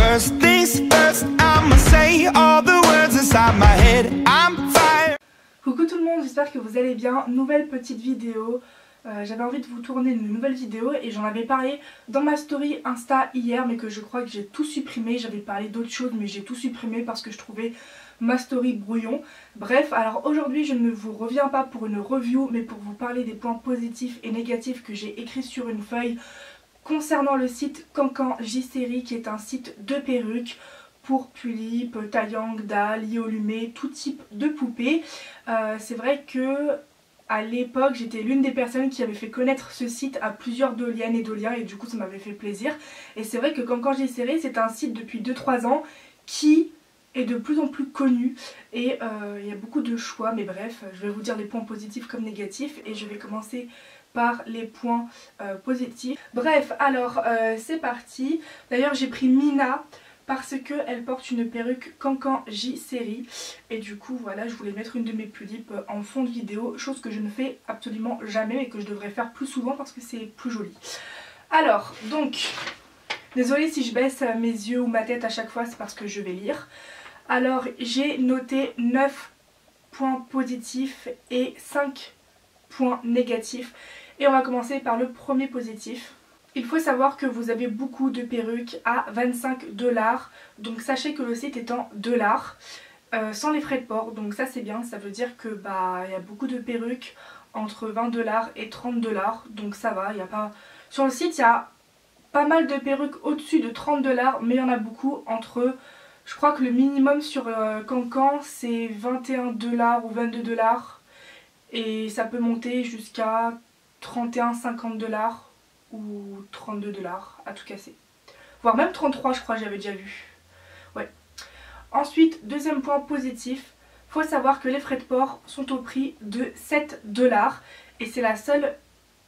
First things first, I'ma say all the words inside my head. I'm fire. Coucou tout le monde, j'espère que vous allez bien. Nouvelle petite vidéo. J'avais envie de vous tourner une nouvelle vidéo et j'en avais parlé dans ma story Insta hier, mais que je crois que j'ai tout supprimé. J'avais parlé d'autres choses mais j'ai tout supprimé parce que je trouvais ma story brouillon. Bref, alors aujourd'hui je ne vous reviens pas pour une review mais pour vous parler des points positifs et négatifs que j'ai écrits sur une feuille concernant le site Cancan J-Série, qui est un site de perruques pour Pulip, Taeyang, Dalle, Yolume, tout type de poupées. C'est vrai que à l'époque j'étais l'une des personnes qui avait fait connaître ce site à plusieurs doliennes et doliens et du coup ça m'avait fait plaisir. Et c'est vrai que Cancan J-Série, c'est un site depuis 2-3 ans qui est de plus en plus connu et il y a beaucoup de choix, mais bref, je vais vous dire les points positifs comme négatifs et je vais commencer par les points positifs. Bref, alors c'est parti. D'ailleurs j'ai pris Mina parce qu'elle porte une perruque Cancan J-Série et du coup voilà, je voulais mettre une de mes Pulip en fond de vidéo, chose que je ne fais absolument jamais mais que je devrais faire plus souvent parce que c'est plus joli. Alors donc, désolée si je baisse mes yeux ou ma tête à chaque fois, c'est parce que je vais lire. Alors j'ai noté 9 points positifs et 5 points négatifs et on va commencer par le premier positif. Il faut savoir que vous avez beaucoup de perruques à 25 $, donc sachez que le site est en dollars sans les frais de port, donc ça c'est bien, ça veut dire que il y a beaucoup de perruques entre 20 $ et 30 $, donc ça va, il y a pas... Sur le site il y a pas mal de perruques au-dessus de 30 $, mais il y en a beaucoup entre... Je crois que le minimum sur Cancan c'est 21 $ ou 22 $, et ça peut monter jusqu'à 31-50 $ ou 32 $ à tout casser. Voire même 33 je crois, j'avais déjà vu. Ouais. Ensuite, deuxième point positif, faut savoir que les frais de port sont au prix de 7 $ et c'est la seule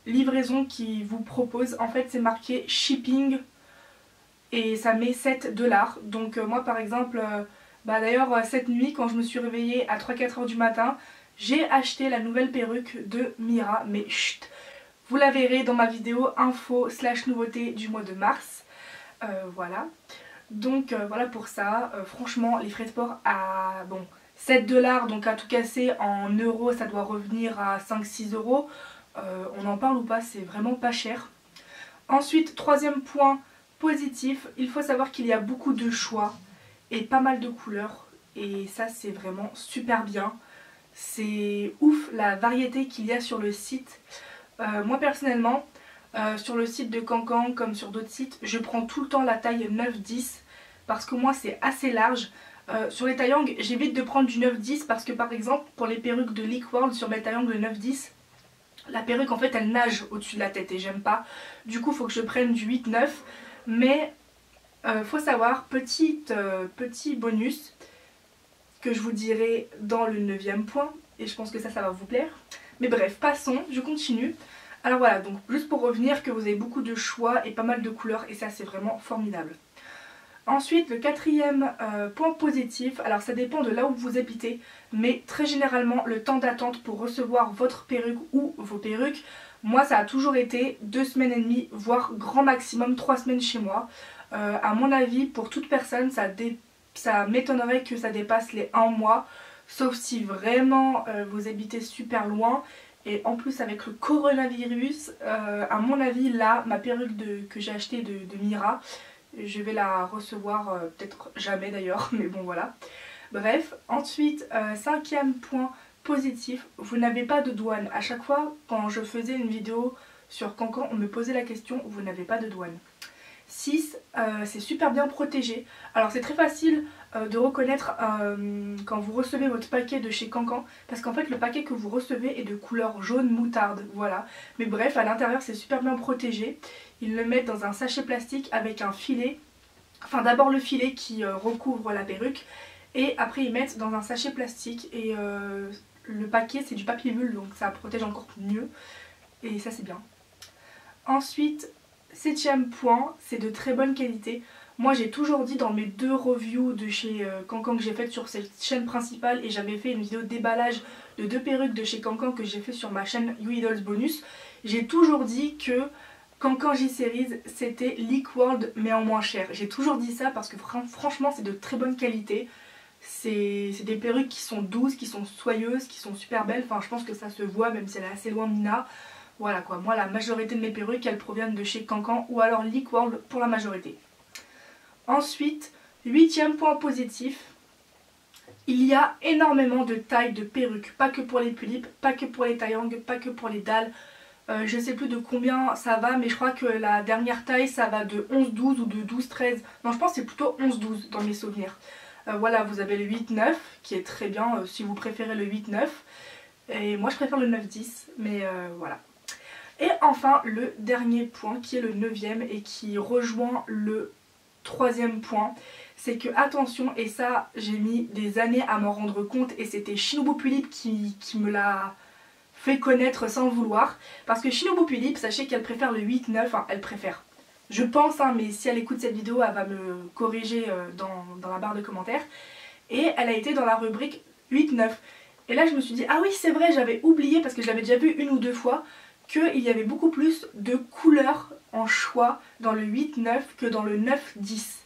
livraison qui vous propose. En fait c'est marqué shipping et ça met 7 $. Donc moi par exemple, d'ailleurs cette nuit quand je me suis réveillée à 3-4 heures du matin, j'ai acheté la nouvelle perruque de Mira, mais chut, vous la verrez dans ma vidéo info / nouveauté du mois de mars. Voilà. Donc voilà pour ça. Franchement les frais de port à 7 $, donc à tout casser en euros ça doit revenir à 5-6 €. On en parle ou pas, c'est vraiment pas cher. Ensuite, troisième point positif, il faut savoir qu'il y a beaucoup de choix et pas mal de couleurs. Et ça c'est vraiment super bien. C'est ouf la variété qu'il y a sur le site. Moi personnellement, sur le site de Cancan comme sur d'autres sites, je prends tout le temps la taille 9-10 parce que moi c'est assez large. Sur les Taeyang, j'évite de prendre du 9-10 parce que par exemple pour les perruques de Leek World sur mes Taeyang le 9-10, la perruque en fait elle nage au-dessus de la tête et j'aime pas. Du coup il faut que je prenne du 8-9. Mais faut savoir, petit bonus que je vous dirai dans le 9e point et je pense que ça va vous plaire. Mais bref, passons, je continue. Alors voilà, donc juste pour revenir que vous avez beaucoup de choix et pas mal de couleurs et ça c'est vraiment formidable. Ensuite, le quatrième point positif, alors ça dépend de là où vous habitez, mais très généralement le temps d'attente pour recevoir votre perruque ou vos perruques, moi ça a toujours été 2 semaines et demie, voire grand maximum 3 semaines chez moi. À mon avis, pour toute personne, ça m'étonnerait que ça dépasse les 1 mois, sauf si vraiment vous habitez super loin. Et en plus avec le coronavirus, à mon avis là, ma perruque que j'ai achetée de Mira, je vais la recevoir peut-être jamais d'ailleurs, mais bon voilà. Bref, ensuite, cinquième point positif, vous n'avez pas de douane. À chaque fois quand je faisais une vidéo sur Cancan, on me posait la question, vous n'avez pas de douane. 6, c'est super bien protégé. Alors c'est très facile de reconnaître quand vous recevez votre paquet de chez Cancan, parce qu'en fait le paquet que vous recevez est de couleur jaune moutarde, voilà. Mais bref, à l'intérieur c'est super bien protégé. Ils le mettent dans un sachet plastique avec un filet, enfin d'abord le filet qui recouvre la perruque et après ils mettent dans un sachet plastique et le paquet c'est du papier bulle donc ça protège encore mieux et ça c'est bien. Ensuite, 7e point, c'est de très bonne qualité. Moi j'ai toujours dit dans mes 2 reviews de chez Cancan que j'ai faites sur cette chaîne principale, et j'avais fait une vidéo de déballage de 2 perruques de chez Cancan que j'ai fait sur ma chaîne You Idols Bonus, j'ai toujours dit que Cancan J-Series, c'était Leak World mais en moins cher. J'ai toujours dit ça parce que franchement c'est de très bonne qualité. C'est des perruques qui sont douces, qui sont soyeuses, qui sont super belles. Enfin je pense que ça se voit même si elle est assez loin de Nina. Voilà quoi, moi la majorité de mes perruques elles proviennent de chez Cancan ou alors Leak World pour la majorité. Ensuite, 8e point positif, il y a énormément de tailles de perruques. Pas que pour les tulipes, pas que pour les taillangs, pas que pour les dalles. Je sais plus de combien ça va, mais je crois que la dernière taille ça va de 11-12 ou de 12-13. Non, je pense que c'est plutôt 11-12 dans mes souvenirs. Voilà, vous avez le 8-9 qui est très bien si vous préférez le 8-9. Et moi je préfère le 9-10, mais voilà. Et enfin le dernier point qui est le 9e et qui rejoint le 3e point, c'est que attention, et ça j'ai mis des années à m'en rendre compte et c'était Shinobu Tulip qui me l'a fait connaître sans le vouloir, parce que Shinobu Tulip, sachez qu'elle préfère le 8-9, enfin elle préfère, je pense hein, mais si elle écoute cette vidéo elle va me corriger dans la barre de commentaires, et elle a été dans la rubrique 8-9 et là je me suis dit ah oui c'est vrai, j'avais oublié parce que je l'avais déjà vu une ou deux fois qu'il y avait beaucoup plus de couleurs en choix dans le 8-9 que dans le 9-10.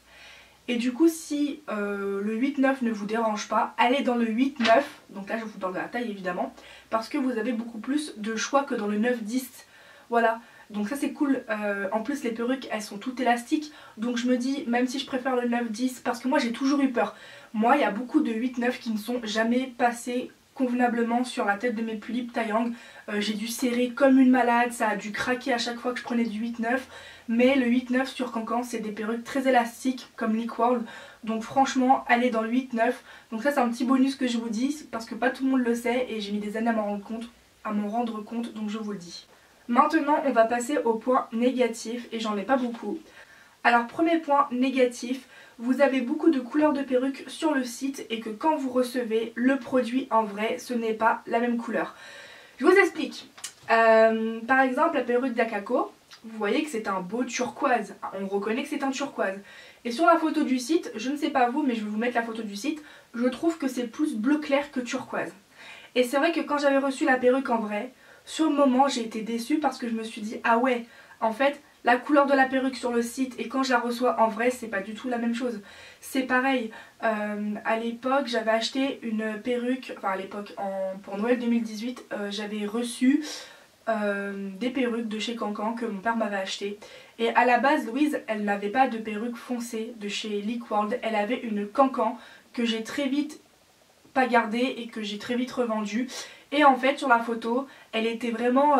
Et du coup si le 8-9 ne vous dérange pas, allez dans le 8-9, donc là je vous parle de la taille évidemment, parce que vous avez beaucoup plus de choix que dans le 9-10. Voilà, donc ça c'est cool. En plus les perruques elles sont toutes élastiques, donc je me dis même si je préfère le 9-10, parce que moi j'ai toujours eu peur. Moi il y a beaucoup de 8-9 qui ne sont jamais passés convenablement sur la tête de mes tulipes taillang. J'ai dû serrer comme une malade, ça a dû craquer à chaque fois que je prenais du 8-9. Mais le 8-9 sur Cancan c'est des perruques très élastiques comme Leak World. Donc franchement allez dans le 8-9. Donc ça c'est un petit bonus que je vous dis parce que pas tout le monde le sait et j'ai mis des années à m'en rendre compte, donc je vous le dis. Maintenant on va passer au point négatif et j'en ai pas beaucoup. Alors premier point négatif, vous avez beaucoup de couleurs de perruques sur le site et que quand vous recevez le produit en vrai, ce n'est pas la même couleur. Je vous explique. Par exemple la perruque d'Akako, vous voyez que c'est un beau turquoise. On reconnaît que c'est un turquoise. Et sur la photo du site, je ne sais pas vous mais je vais vous mettre la photo du site, je trouve que c'est plus bleu clair que turquoise. Et c'est vrai que quand j'avais reçu la perruque en vrai, sur le moment j'ai été déçue parce que je me suis dit ah ouais, en fait la couleur de la perruque sur le site et quand je la reçois en vrai c'est pas du tout la même chose. C'est pareil, à l'époque j'avais acheté une perruque, enfin à l'époque pour Noël 2018 j'avais reçu des perruques de chez Cancan que mon père m'avait acheté. Et à la base Louise elle n'avait pas de perruque foncée de chez Leak World, elle avait une Cancan que j'ai très vite pas gardée et que j'ai très vite revendue. Et en fait sur la photo elle était vraiment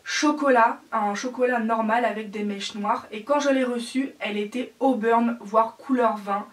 chocolat, un chocolat normal avec des mèches noires, et quand je l'ai reçue elle était auburn voire couleur vin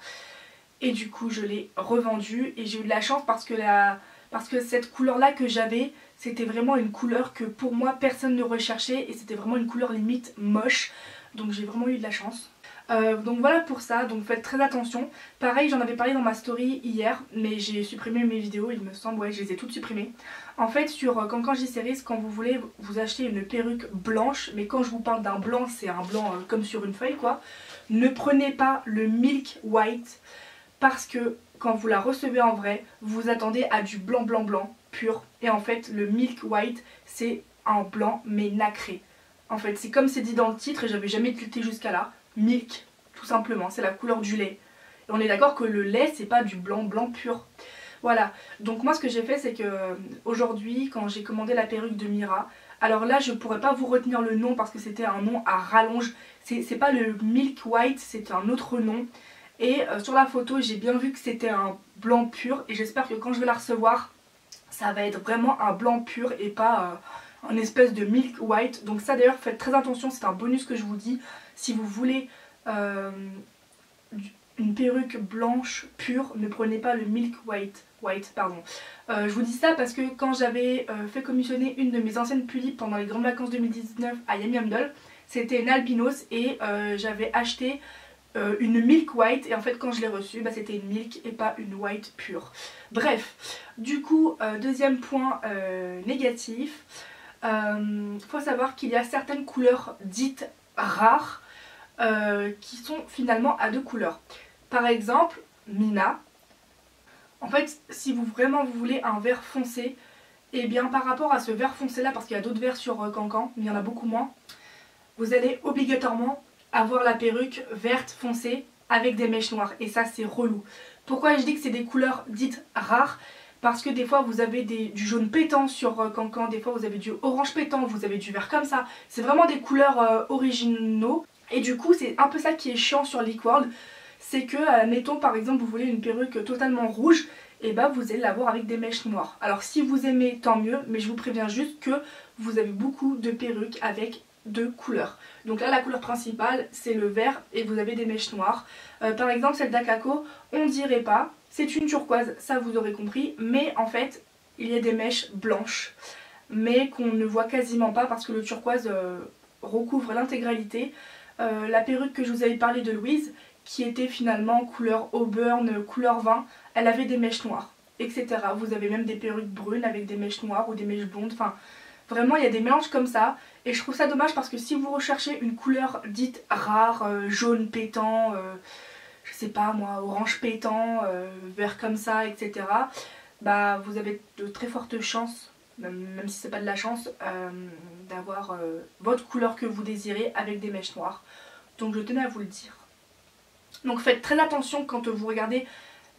et du coup je l'ai revendue et j'ai eu de la chance parce que cette couleur là que j'avais c'était vraiment une couleur que pour moi personne ne recherchait et c'était vraiment une couleur limite moche, donc j'ai vraiment eu de la chance. Donc voilà pour ça, donc faites très attention. Pareil j'en avais parlé dans ma story hier mais j'ai supprimé mes vidéos il me semble, ouais je les ai toutes supprimées. En fait sur Cancan J-Series quand vous voulez vous achetez une perruque blanche, mais quand je vous parle d'un blanc c'est un blanc comme sur une feuille quoi. Ne prenez pas le milk white parce que quand vous la recevez en vrai vous attendez à du blanc blanc blanc pur et en fait le milk white c'est un blanc mais nacré. En fait c'est comme c'est dit dans le titre et j'avais jamais tilté jusqu'à là. Milk, tout simplement, c'est la couleur du lait. Et on est d'accord que le lait c'est pas du blanc blanc pur. Voilà, donc moi ce que j'ai fait c'est que aujourd'hui quand j'ai commandé la perruque de Mira, alors là je pourrais pas vous retenir le nom parce que c'était un nom à rallonge, c'est pas le Milk White, c'est un autre nom. Et sur la photo j'ai bien vu que c'était un blanc pur et j'espère que quand je vais la recevoir ça va être vraiment un blanc pur et pas un espèce de Milk White. Donc ça d'ailleurs faites très attention, c'est un bonus que je vous dis. Si vous voulez une perruque blanche pure, ne prenez pas le Milk White. Je vous dis ça parce que quand j'avais fait commissionner une de mes anciennes tulipes pendant les grandes vacances 2019 à Yami Yamdol, c'était une albinos et j'avais acheté une Milk White et en fait quand je l'ai reçue bah, c'était une Milk et pas une White pure. Bref, du coup deuxième point négatif, faut savoir qu'il y a certaines couleurs dites rares qui sont finalement à deux couleurs. Par exemple, Mina. En fait, si vous voulez un vert foncé, et bien par rapport à ce vert foncé là, parce qu'il y a d'autres verts sur Cancan, mais il y en a beaucoup moins, vous allez obligatoirement avoir la perruque verte foncée avec des mèches noires et ça c'est relou. Pourquoi je dis que c'est des couleurs dites rares? Parce que des fois vous avez du jaune pétant sur Cancan, des fois vous avez du orange pétant, vous avez du vert comme ça. C'est vraiment des couleurs originaux et du coup c'est un peu ça qui est chiant sur Liquorld. C'est que, mettons par exemple vous voulez une perruque totalement rouge, et bah vous allez l'avoir avec des mèches noires. Alors si vous aimez tant mieux, mais je vous préviens juste que vous avez beaucoup de perruques avec deux couleurs. Donc là la couleur principale c'est le vert et vous avez des mèches noires. Par exemple celle d'Akako, on dirait pas, c'est une turquoise, ça vous aurez compris, mais en fait il y a des mèches blanches, mais qu'on ne voit quasiment pas parce que le turquoise recouvre l'intégralité. La perruque que je vous avais parlé de Louise, qui était finalement couleur auburn, couleur vin, elle avait des mèches noires, etc. Vous avez même des perruques brunes avec des mèches noires ou des mèches blondes, enfin vraiment il y a des mélanges comme ça. Et je trouve ça dommage parce que si vous recherchez une couleur dite rare, jaune pétant, je sais pas moi, orange pétant, vert comme ça, etc. Bah vous avez de très fortes chances, même si c'est pas de la chance, d'avoir votre couleur que vous désirez avec des mèches noires. Donc je tenais à vous le dire. Donc faites très attention quand vous regardez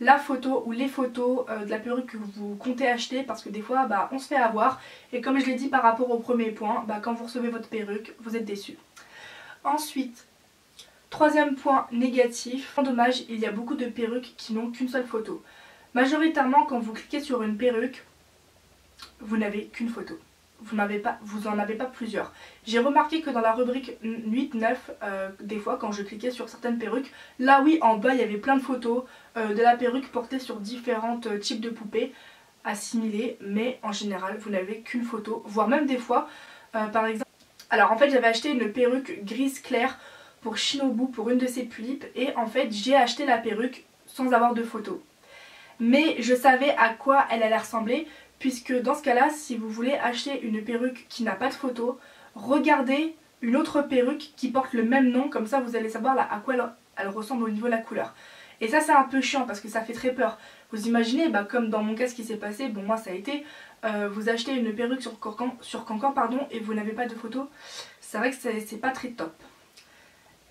la photo ou les photos de la perruque que vous comptez acheter, parce que des fois bah, on se fait avoir et comme je l'ai dit par rapport au premier point, bah, quand vous recevez votre perruque vous êtes déçus. Ensuite, troisième point négatif, dommage, il y a beaucoup de perruques qui n'ont qu'une seule photo. Majoritairement quand vous cliquez sur une perruque, vous n'avez qu'une photo. Vous en avez pas plusieurs. J'ai remarqué que dans la rubrique 8-9, des fois quand je cliquais sur certaines perruques, là oui en bas il y avait plein de photos de la perruque portée sur différents types de poupées assimilées, mais en général vous n'avez qu'une photo, voire même des fois par exemple. Alors en fait j'avais acheté une perruque grise claire pour Shinobu pour une de ses tulipes et en fait j'ai acheté la perruque sans avoir de photo. Mais je savais à quoi elle allait ressembler. Puisque dans ce cas là, si vous voulez acheter une perruque qui n'a pas de photo, regardez une autre perruque qui porte le même nom, comme ça vous allez savoir là, à quoi elle ressemble au niveau de la couleur. Et ça c'est un peu chiant parce que ça fait très peur. Vous imaginez, bah, comme dans mon cas ce qui s'est passé, bon moi ça a été, vous achetez une perruque sur Cancan pardon, et vous n'avez pas de photo. C'est vrai que c'est pas très top.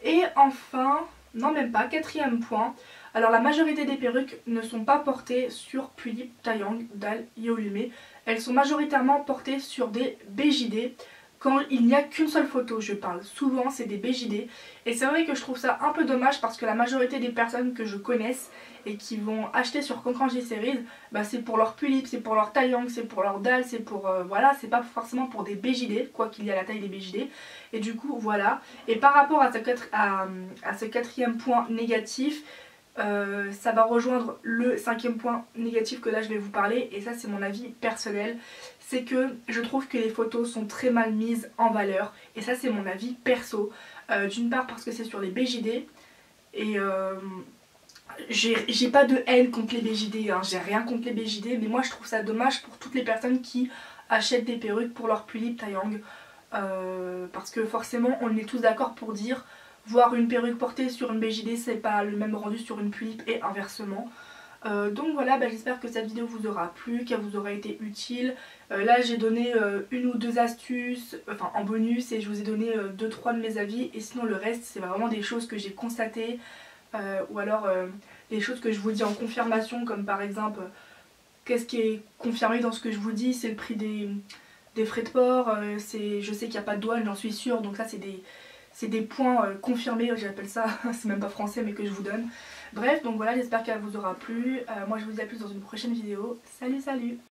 Et enfin, non même pas, quatrième point. Alors la majorité des perruques ne sont pas portées sur Pulip, Taeyang, Dal, Yeolume. Elles sont majoritairement portées sur des BJD. Quand il n'y a qu'une seule photo, je parle. Souvent c'est des BJD. Et c'est vrai que je trouve ça un peu dommage parce que la majorité des personnes que je connaisse et qui vont acheter sur Cancan J-Series, bah c'est pour leur Pulip, c'est pour leur Taeyang, c'est pour leur Dal, c'est pour... voilà, c'est pas forcément pour des BJD, quoi qu'il y a la taille des BJD. Et du coup, voilà. Et par rapport à ce quatrième point négatif, ça va rejoindre le cinquième point négatif que là je vais vous parler, et ça c'est mon avis personnel, c'est que je trouve que les photos sont très mal mises en valeur, et ça c'est mon avis perso. D'une part parce que c'est sur les BJD, et j'ai pas de haine contre les BJD, hein, j'ai rien contre les BJD, mais moi je trouve ça dommage pour toutes les personnes qui achètent des perruques pour leur Pulip Taeyang, parce que forcément on est tous d'accord pour dire voir une perruque portée sur une BJD c'est pas le même rendu sur une Pulip et inversement. Donc voilà, bah, j'espère que cette vidéo vous aura plu, qu'elle vous aura été utile. Là j'ai donné une ou deux astuces, enfin en bonus, et je vous ai donné 2-3 de mes avis, et sinon le reste c'est vraiment des choses que j'ai constatées, ou alors des choses que je vous dis en confirmation, comme par exemple qu'est-ce qui est confirmé dans ce que je vous dis, c'est le prix des frais de port, je sais qu'il n'y a pas de douane, j'en suis sûre, donc ça c'est des points confirmés, j'appelle ça, c'est même pas français mais que je vous donne. Bref, donc voilà, j'espère qu'elle vous aura plu. Moi je vous dis à plus dans une prochaine vidéo. Salut, salut!